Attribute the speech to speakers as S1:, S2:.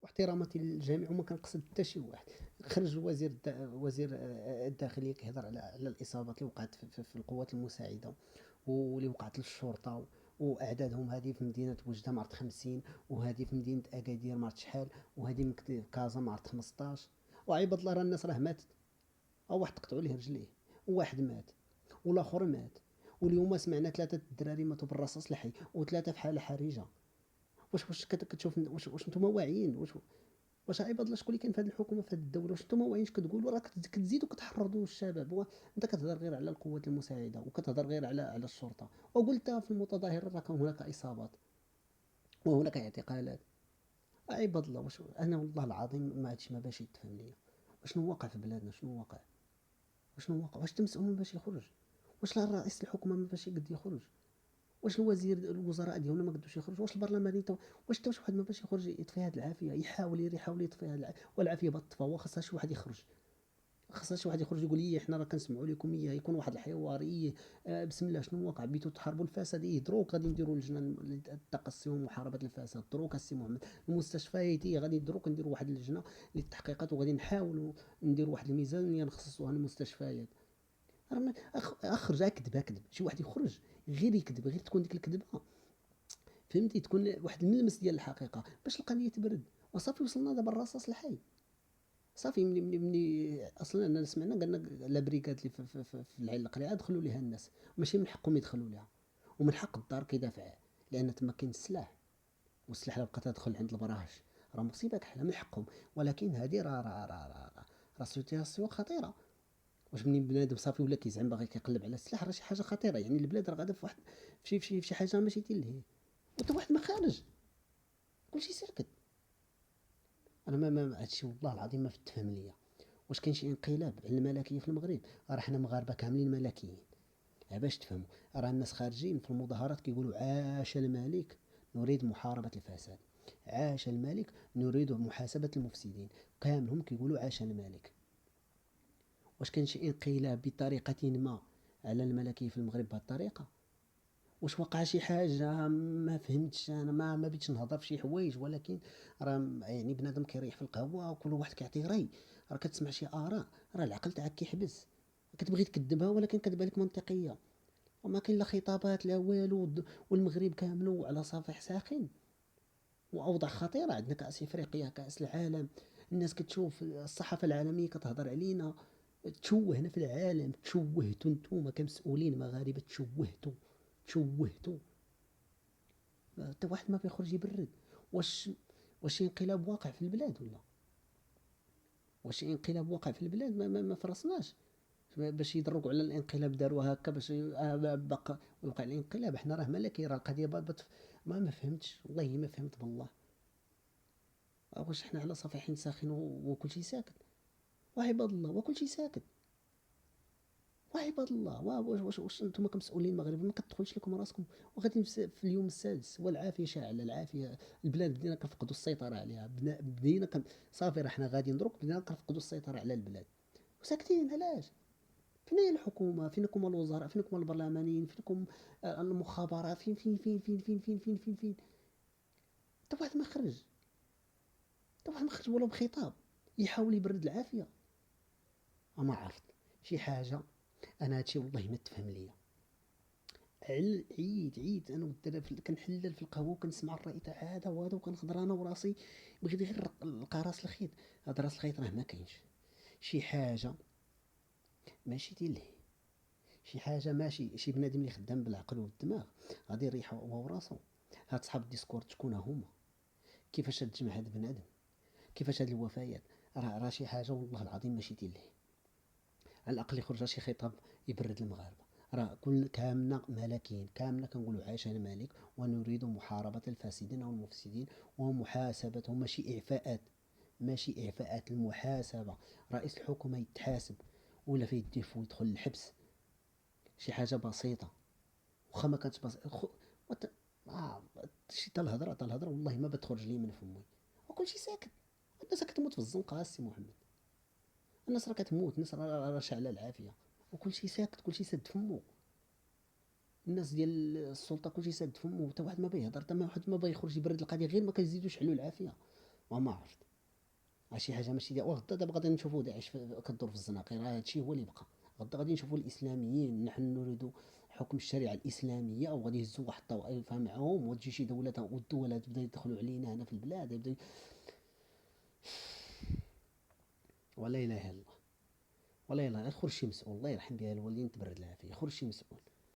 S1: واحتراماتي للجميع وما كنقصد حتى شي واحد. خرج وزير الداخليه كيهضر على الاصابات اللي وقعت في القوات المساعده واللي وقعت للشرطه، واعدادهم هذه في مدينه وجده ما عرفت 50، وهذه في مدينه اكادير ما عرفت شحال، وهذه من كازا ما عرفت 15. وعيب الله راه الناس راه ماتت، او واحد تقطعوا ليه رجليه، وواحد مات، والاخر مات، واليوم سمعنا ثلاثه الدراري ماتوا بالرصاص الحي وثلاثه في حاله حرجه. واش كتشوف واش نتوما واعيين؟ واش عيب الله شكون اللي كاين في هذه الحكومه في هذه الدوله؟ واش نتوما واعيين اش كتقولوا؟ راه كتزيدوا كتحرضوا الشباب. انت كتهضر غير على القوات المساعده وكتهضر غير على الشرطه، وقلتها في المتظاهرين راه كان هناك اصابات وهناك اعتقالات. عيب الله. واش انا والله العظيم ما هادشي ما باش يتفهم ليا. وشنو واقع في بلادنا؟ شنو واقع؟ وشنو واقع؟ واش تمسؤول ما باش يخرج؟ واش لا رئيس الحكومه ما باش يقد يخرج؟ واش الوزراء ديالنا ما قدوش يخرجوا؟ واش البرلماني واش حتى واحد ما باش يخرج يطفي هذه العافيه؟ يحاول يطفي هذه العافيه، والعافيه بطفى وخاصها شي واحد يخرج. خاصها شي واحد يخرج يقول ايه حنا راه كنسمعوا لكم، ايه يكون واحد الحوار، ايه بسم الله شنو واقع؟ بيتو تحاربوا الفساد، ايه دروك غادي نديروا لجنه التقصي ومحاربه الفساد، دروك السي محمد. المستشفيات ايه غادي دروك نديروا واحد اللجنه للتحقيقات، وغادي نحاولوا نديروا واحد الميزانيه نخصصوها للمستشفيات. اخرج اكذب اكذب شي واحد يخرج غير يكذب، غير تكون ديك الكذبه فهمتي تكون واحد الملمس ديال الحقيقه باش القضيه تبرد. وصافي وصلنا دابا الرصاص الحي. صافي ملي اصلا انا سمعنا قالنا لا بريكاد اللي في العين القليعه دخلوا ليها الناس، ماشي من حقهم يدخلوا ليها، ومن حق الدار كيدافع، لان تما كاين السلاح، والسلاح لو بقى تدخل عند البراش راه مصيبه كحله من حقهم. ولكن هذه راه سيتياسيون خطيره. واش منين بنادم صافي ولا كيزعم باغي كيقلب على السلاح راه شي حاجه خطيره، يعني البلاد راه غادا في واحد في شي حاجه ماشي تلهي، وانت واحد ما خارج كلشي ساكت. انا ما هادشي والله العظيم ما تفهم ليا. واش كاين شي انقلاب على الملكيه في المغرب؟ راه حنا مغاربه كاملين ملكيين. باش تفهموا، راه الناس خارجين في المظاهرات كيقولوا عاش الملك نريد محاربه الفساد، عاش الملك نريد محاسبه المفسدين، كاملهم كيقولوا عاش الملك. واش كاين شي انقلاب بطريقه ما على الملكيه في المغرب بهذه الطريقه؟ واش وقع شي حاجه؟ ما فهمتش انا، ما بغيتش نهضر في شي حوايج، ولكن راه يعني بنادم كيريح في القهوه وكل واحد كيعطي راي، راه كتسمع شي اراء، راه العقل تاعك كيحبس، كتبغي تكذبها ولكن كتبان لك منطقيه، وما كاين لا خطابات لا والو. والمغرب كامل على صفيح ساخن، واوضاع خطيره. عندنا كاس افريقيا، كاس العالم، الناس كتشوف الصحافه العالميه كتهضر علينا، تشوهنا في العالم، تشوهتوا نتوما كمسؤولين مغاربه، تشوهتوا. حتى واحد ما بيخرج يبرد. واش واش انقلاب واقع في البلاد ولا؟ واش انقلاب واقع في البلاد؟ ما فرصناش باش يضرقوا على الانقلاب، داروها هكا باش بقى وقع الانقلاب. احنا راه ملكي، راه القضيه ما فهمتش والله، ما فهمت بالله. واش احنا على صفيحين ساخن وكل شيء ساكت؟ وعباد الله وكل شيء ساكت. وعباد الله واش انتم كمسؤولين مغربيين ما كتدخلش لكم راسكم؟ وغادي في اليوم السادس والعافيه شاعله العافيه، البلاد بدينا كنفقدوا السيطره عليها، بدينا صافي راه حنا غادي ندرك، بدينا كنفقدوا السيطره على البلاد وساكتين. علاش؟ فين هي الحكومه؟ فينكم الوزراء؟ فينكم البرلمانيين؟ فينكم المخابرات؟ فين حتى واحد ما خرج، حتى واحد ما خرج ولو بخطاب يحاول يبرد العافيه. ما عرفت شي حاجه. انا هادشي والله ما تفهم ليا. عييت انا والدراري كنحلل في القهوه وكنسمع الراي تاع هذا وهذا، وكنخضر انا وراسي بغيت غير نلقى راس الخيط. هذا راس الخيط راه ما كاينش. شي حاجه ماشي تلهي، شي حاجه ماشي. شي بنادم اللي خدام بالعقل والدماغ غادي يريح هو وراسو. هاد صحاب الديسكورد شكون هما؟ كيفاش تجمع هاد بنادم؟ كيفاش هاد الوفيات؟ راه شي حاجه والله العظيم ماشي تلهي. على الاقل يخرج شي خطاب يبرد المغاربه. راه كل كاملنا ملاكين، كاملنا كنقولوا عاش الملك ونريد محاربه الفاسدين والمفسدين ومحاسبتهم. ماشي اعفاءات، ماشي اعفاءات، المحاسبه. رئيس الحكومه يتحاسب، ولا في يديه ويدخل الحبس. شي حاجه بسيطه، واخا ما كانتش بسيطه شي تا الهضره والله ما بتخرج لي من فمي. وكل شي ساكت. الناس كتموت في الزنقه السي محمد، الناس راه كتموت، الناس راه شاعله العافيه، وكل شيء ساكت، كل شيء سد فمو. الناس ديال السلطه كل شيء سد فمو، حتى واحد ما بيهضر، حتى واحد ما بيخرج يبرد القضيه، غير ما كيزيدوش يحلوا العافيه. وما عرفت شي حاجه ماشي ديال غدا. دابا غادي نشوفوا داعش كدور في الزناقير، هادشي هو اللي بقى. غدا غادي نشوفوا الاسلاميين، نحن نريد حكم الشريعه الاسلاميه، وغادي يهزوا واحد الطوائف معاهم، وتجي شي دوله والدول تبدا يدخلوا علينا هنا في البلاد، يبدا ولا اله الا الله. ولا اله، خرج شي مسؤول الله يرحم بها الوالدين تبرد لها فيه، خرج شي مسؤول